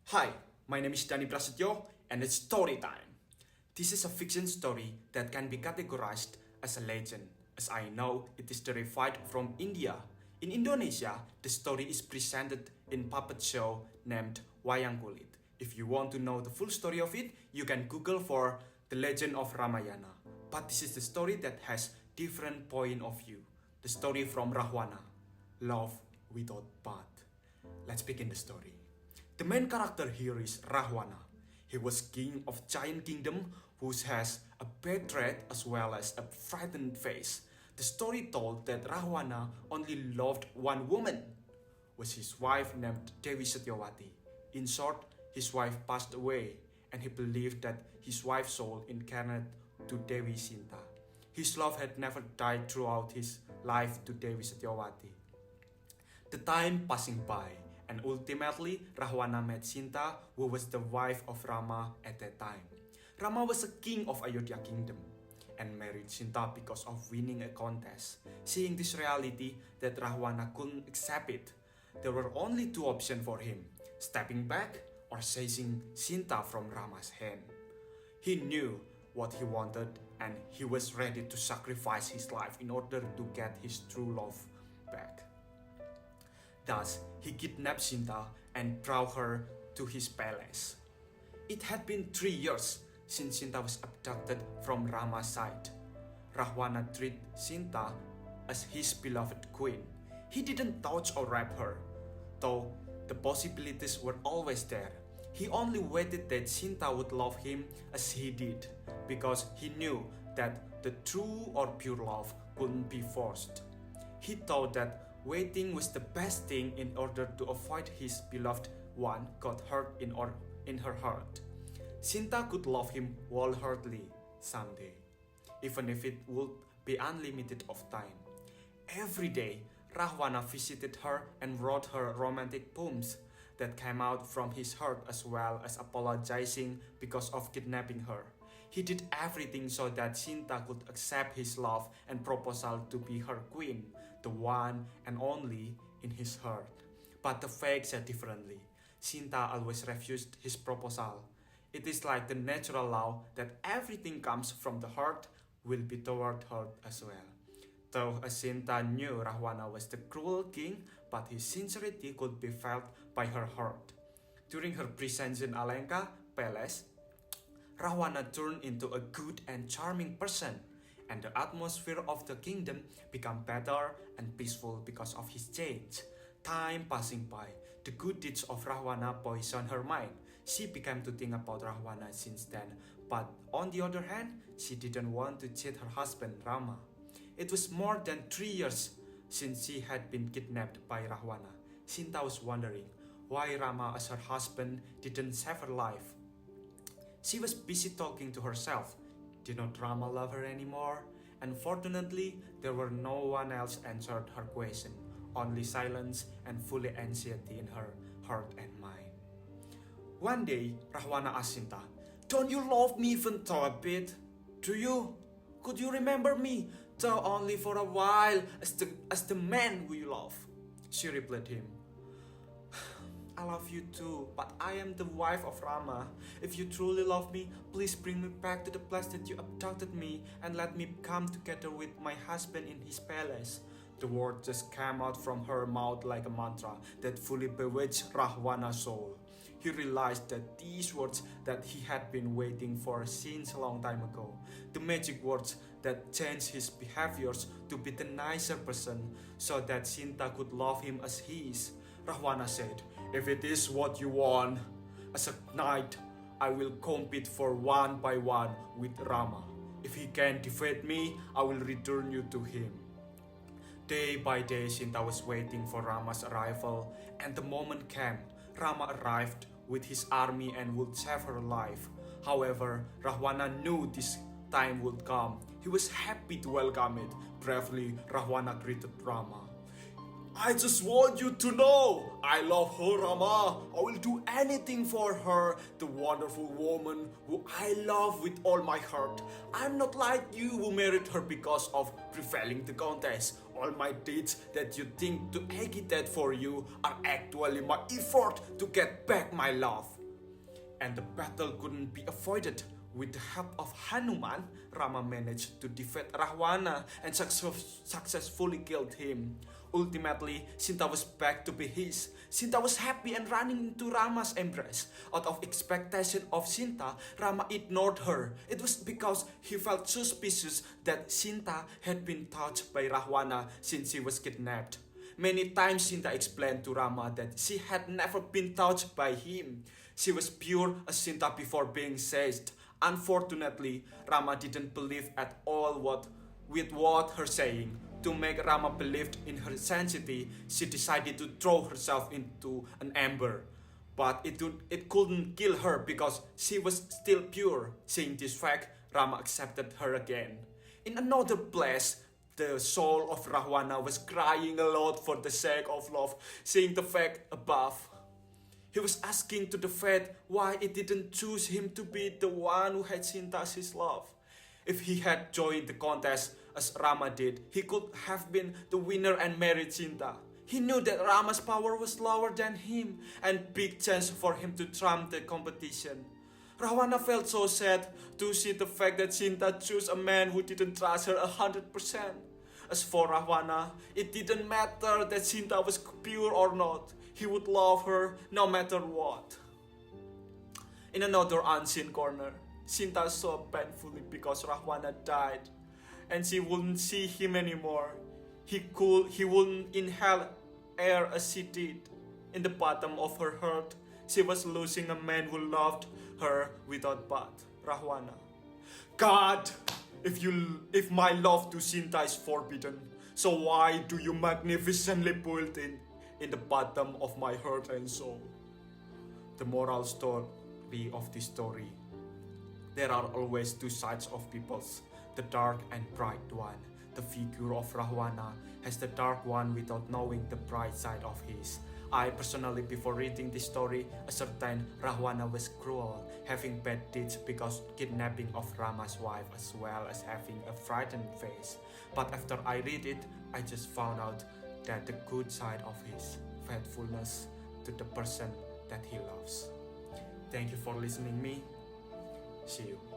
Hi, my name is Dani Prasetyo and it's story time. This is a fiction story that can be categorized as a legend, as I know it is derived from India. In Indonesia, the story is presented in puppet show named Wayang Kulit. If you want to know the full story of it, you can Google for The Legend of Ramayana. But this is the story that has different point of view. The story from Rahwana, Love Without Path. Let's begin the story. The main character here is Rahwana. He was king of giant kingdom who has a bad trait as well as a frightened face. The story told that Rahwana only loved one woman, was his wife named Dewi Setyawati. In short, his wife passed away and he believed that his wife's soul incarnate to Dewi Sinta. His love had never died throughout his life to Dewi Setyawati. The time passing by, and ultimately Rahwana met Sinta, who was the wife of Rama at that time. Rama was a king of Ayodhya kingdom and married Sinta because of winning a contest. Seeing this reality that Rahwana couldn't accept it, there were only two options for him, stepping back or seizing Sinta from Rama's hand. He knew what he wanted and he was ready to sacrifice his life in order to get his true love back. Thus, he kidnapped Sinta and brought her to his palace. It had been 3 years since Sinta was abducted from Rama's side. Rahwana treated Sinta as his beloved queen. He didn't touch or rape her, though the possibilities were always there. He only waited that Sinta would love him as he did, because he knew that the true or pure love couldn't be forced. He thought that waiting was the best thing in order to avoid his beloved one got hurt in her heart. Sinta could love him wholeheartedly someday, even if it would be unlimited of time. Every day, Rahwana visited her and wrote her romantic poems that came out from his heart, as well as apologizing because of kidnapping her. He did everything so that Sinta could accept his love and proposal to be her queen, the one and only in his heart. But the fate said differently. Sinta always refused his proposal. It is like the natural law that everything comes from the heart will be toward her as well. Though Sinta knew Rahwana was the cruel king, but his sincerity could be felt by her heart. During her presence in Alenka Palace, Rahwana turned into a good and charming person, and the atmosphere of the kingdom became better and peaceful because of his change. Time passing by, the good deeds of Rahwana poisoned her mind. She began to think about Rahwana since then, but on the other hand, she didn't want to cheat her husband Rama. It was more than 3 years since she had been kidnapped by Rahwana. Sinta was wondering why Rama as her husband didn't save her life. She was busy talking to herself. Did not Rama love her anymore? Unfortunately, there were no one else answered her question. Only silence and full anxiety in her heart and mind. One day, Rahwana asked Sinta, "Don't you love me even though a bit? Do you? Could you remember me, though only for a while, as the man who you love?" She replied him, "I love you too, but I am the wife of Rama. If you truly love me, please bring me back to the place that you abducted me and let me come together with my husband in his palace." The word just came out from her mouth like a mantra that fully bewitched Rahwana's soul. He realized that these words that he had been waiting for since a long time ago, the magic words that changed his behaviors to be the nicer person so that Sinta could love him as he is. Rahwana said, "If it is what you want, as a knight, I will compete for one by one with Rama. If he can defeat me, I will return you to him." Day by day, Sinta was waiting for Rama's arrival, and the moment came. Rama arrived with his army and would save her life. However, Rahwana knew this time would come. He was happy to welcome it. Bravely, Rahwana greeted Rama. "I just want you to know, I love her, Rama. I will do anything for her, the wonderful woman who I love with all my heart. I'm not like you who married her because of prevailing the contest. All my deeds that you think to agitate for you are actually my effort to get back my love." and the battle couldn't be avoided. With the help of Hanuman, Rama managed to defeat Rahwana and successfully killed him. Ultimately, Sinta was back to be his. Sinta was happy and running into Rama's embrace. Out of expectation of Sinta, Rama ignored her. It was because he felt suspicious that Sinta had been touched by Rahwana since she was kidnapped. Many times Sinta explained to Rama that she had never been touched by him. She was pure as Sinta before being seized. Unfortunately, Rama didn't believe at all with what her saying. To make Rama believe in her sanctity, she decided to throw herself into an ember. But it couldn't kill her because she was still pure. Seeing this fact, Rama accepted her again. In another place, the soul of Rahwana was crying a lot for the sake of love, seeing the fact above. He was asking to the fate why it didn't choose him to be the one who had Sinta as his love. If he had joined the contest as Rama did, he could have been the winner and married Sinta. He knew that Rama's power was lower than him and big chance for him to trump the competition. Rahwana felt so sad to see the fact that Sinta chose a man who didn't trust her 100%. As for Rahwana, it didn't matter that Sinta was pure or not. He would love her no matter what. In another unseen corner, Sinta saw painfully because Rahwana died and she wouldn't see him anymore. He wouldn't inhale air as she did. In the bottom of her heart, she was losing a man who loved her without but Rahwana. God, if my love to Sinta is forbidden, so why do you magnificently build in the bottom of my heart and soul? The moral story of this story: there are always two sides of peoples, the dark and bright one. The figure of Rahwana has the dark one without knowing the bright side of his. I personally, before reading this story, ascertained Rahwana was cruel, having bad deeds because kidnapping of Rama's wife as well as having a frightened face. But after I read it, I just found out that the good side of his faithfulness to the person that he loves. Thank you for listening me. See you.